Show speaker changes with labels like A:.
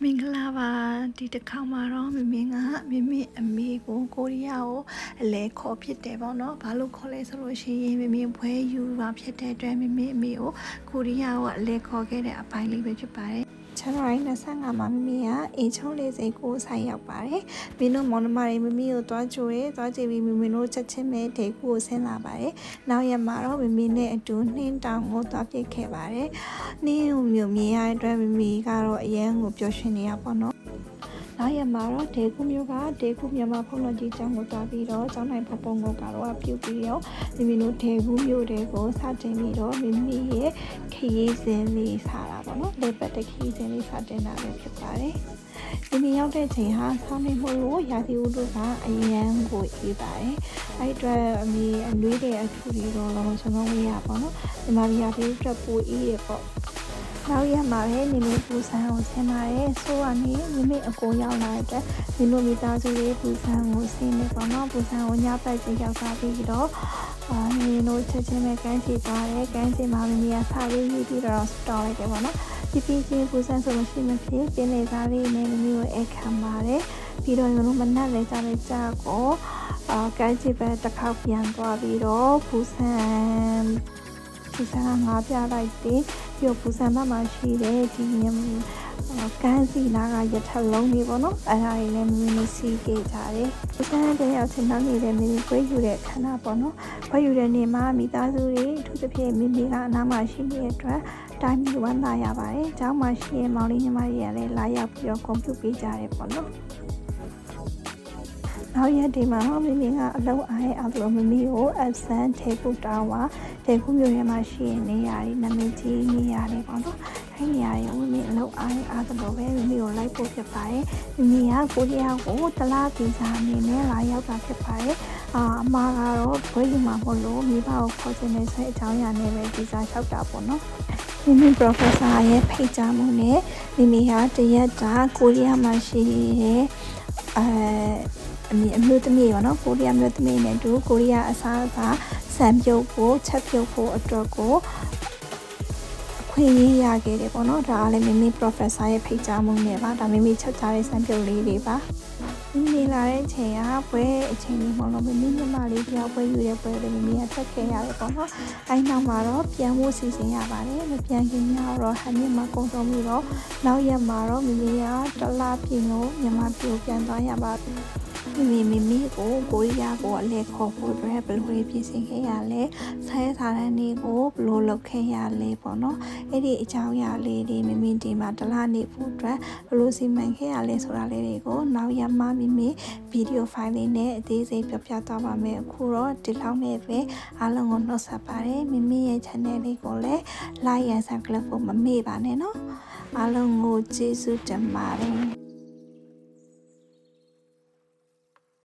A: မင်္ဂလာပါဒီတစ်ခါမှာတော့မမေကအမေကိုကိုရီးယားကိုအလဲခေါ်ဖြစ်တယ်ပေါ့နော်ဘာလို့ခေါ်လဲဆိုလို့ရှိရင်မမေဘွဲယူပါဖြစ်တဲ့အတွက်မမေကိုကိုရီးယားကိုအလဲခေါ်ခဲ့တဲ့အပိုင်းလေးပဲဖြစ်ပါတယ်ဇန်နဝါရီ25မှာမမေကအိမ်ချုံးလေးစိတ်ကိုဆိုင်ရောက်ပါတယ်။မင်းတို့မောင်နှမတွေမမေကိုတွားကြိုရဲတွားကြည့်ပြီးမမေတို့ချက်ချင်းပဲဒေကူကိုဆင်းလာပါတယ်။နောက်ရက်မှာတော့မမေနဲ့အတူနှင်းတောင်ကိုတွားပြစ်ခဲ့ပါတယ်။နှင်းကိုမြင်ရတဲ့အတွက်မမေကတော့အရန်ကိုပျော်ရွှင်နေရပါတော့။နောက်ရက်မှာတော့ဒေကူမျိုးကဒေကူမြန်မာဖုန်းတော်ကြီးကျောင်းကိုတွားပြီးတော့ကျောင်းနိုင်ဖပုံကိုကတော့ပြုတ်ပြီးတော့မမေတို့ဒေကူမျိုးတွေကိုစတင်ပြီးတော့မမေရဲ့ခရီးစဉ်လေးစားတာပေါ့နော်လေပတ်တဲ့ခရီးစဉ်လေးစတင်တာပဲဖြစ်ပါတယ်ဒီနေ့ရောက်တဲ့ချိန်ဟာဆောင်းနေမှုလို့ရာသီဥတုကအရန်ကိုအေးပါတယ်အဲ့အတွက်အမေအနွေးတဲ့အထူတွေတော့လုံးဝဆုံးလုံးဝရပါတော့ဒီမှာရာသီဥတုပိုအေးရပေါ့နောက်ရမှာပဲနေမေပူဆန်းကိုဆင်းပါတယ်ဆိုကနေနေမေအကိုရောက်လာတဲ့ဒီလိုမိသားစုလေးပူဆန်းကိုဆင်းနေပေါ့နော်ပူဆန်းကိုညပတ်စီရောက်သွားပြီးတော့နေတို့ချက်ချင်းပဲကန်းချီသွားတယ်ကန်းချီမှာမမေကဆာလေးရေးပြီးတော့စတော်လိုက်တယ်ပေါ့နော်ဒီပြီးချင်းပူဆန်းဆိုလို့ရှိမှဖြစ်ပြင်းနေသားလေးနဲ့မမေကိုအိတ်ခံပါတယ်ပြီးတော့ကျွန်တော်မနက်လေးကြတဲ့ကြာကိုကန်းချီပဲတစ်ခေါက်ပြန်သွားပြီးတော့ပူဆန်းငါးပြလိုက်တယ်ပြီးတော့ပူဆန်းဘက်မှာရှိတဲ့ဒီကန်းစီနာကရထလုံးလေးပေါ့နော်အဲ့ဒါလေးလည်းမင်းမစီးခဲ့ကြတယ်ပူဆန်းတဲ့ရောက်ချင်းနောက်နေတဲ့မင်းခွေးယူတဲ့ခဏပေါ့နော်ခွေးယူတဲ့နေမှာမိသားစုတွေအထူးသဖြင့်မိမိကအနားမှာရှိနေတဲ့အတွက်တိုင်းပြည်ဝမ်းသာရပါတယ်ကျောင်းမှာရှိတဲ့မောင်လေးညီမတွေကလည်းလာရောက်ပြီးတော့ကွန်ပျူတာပေးကြတယ်ပေါ့နော်နောက်ရက်ဒီမှာမမေကအလုံးအားရဲ့အလိုမမေကို absent ထေပူတောင်းပါထေပူမျိုးရဲ့မှာရှိတဲ့နေရာတွေနာမည်ကြီးနေရာတွေပေါ့နော်အဲ့နေရာတွေမမေအလုံးအားရဲ့အလိုပဲမမေကိုလိုက်ဖို့ဖြစ်ပါတယ်မမေကကိုရီးယားကိုတလားဗီဇာအနေနဲ့လာရောက်တာဖြစ်ပါတယ်အမကတော့ဘွဲယူမှာမဟုတ်လို့မိဘကိုခေါ်ချင်တဲ့ဆိုတဲ့အကြောင်းအရာနဲ့ပဲဗီဇာလျှောက်တာပေါ့နော်မိမိ professor ရဲ့ဖိတ်ကြားမှုနဲ့မိမိဟာတရက်တာကိုရီးယားမှာရှိတဲ့အမျိုးသမီးပေါ့နော်ကိုရီးယားမျိုးသမီးနဲ့တူကိုရီးယားအစားအစာဆန်ပြုတ်ဖို့ချက်ပြုတ်ဖို့အတွက်ကိုခွင့်ရရခဲ့တယ်ပေါ့နော်ဒါကလည်းမိမိ professor ရဲ့ဖိတ်ကြားမှုနဲ့ပါဒါမိမိချက်ထားတဲ့ဆန်ပြုတ်လေးတွေပါမိလာတဲ့အချိန်ကပွဲအချိန်လေးမလို့မိညီမလေးပြောင်းပွဲယူတဲ့ပွဲလေးမိမိကတက်ခဲ့ရတယ်ပေါ့နော်အဲ့နောက်မှာတော့ပြန်ဖို့စီစဉ်ရပါတယ်မပြန်ခင်ညတော့ဟန်မြမှာကုံဆုံးပြီးတော့နောက်ရက်မှာတော့မိမိကတလားပြင်ကိုမြန်မာပြည်ပြန်သွားရပါတယ်မိကိုကိုရီးယားကိုအလဲခေါ်ဖို့အတွက်ဘယ်လိုပြင်ဆင်ခဲ့ရလဲဆဲထားတဲ့နေ့ကိုဘယ်လိုလုပ်ခဲ့ရလဲပေါ့နော်အဲ့ဒီအကြောင်းအရာလေးတွေမိဒီမှာတလားနေဖို့အတွက်ဘယ်လိုစီမံခဲ့ရလဲဆိုတာလေးတွေကိုနောက်ရမှမိဗီဒီယိုဖိုင်လေးနဲ့အသေးစိတ်ပြသွားပါမယ်အခုတော့ဒီလောက်နဲ့ပဲအားလုံးကိုနှုတ်ဆက်ပါတယ်မိရဲ့ channel လေးကိုလည်း like and subscribe ဖို့မမေ့ပါနဲ့နော်အားလုံးကိုကျေးဇူးတင်ပါတယ်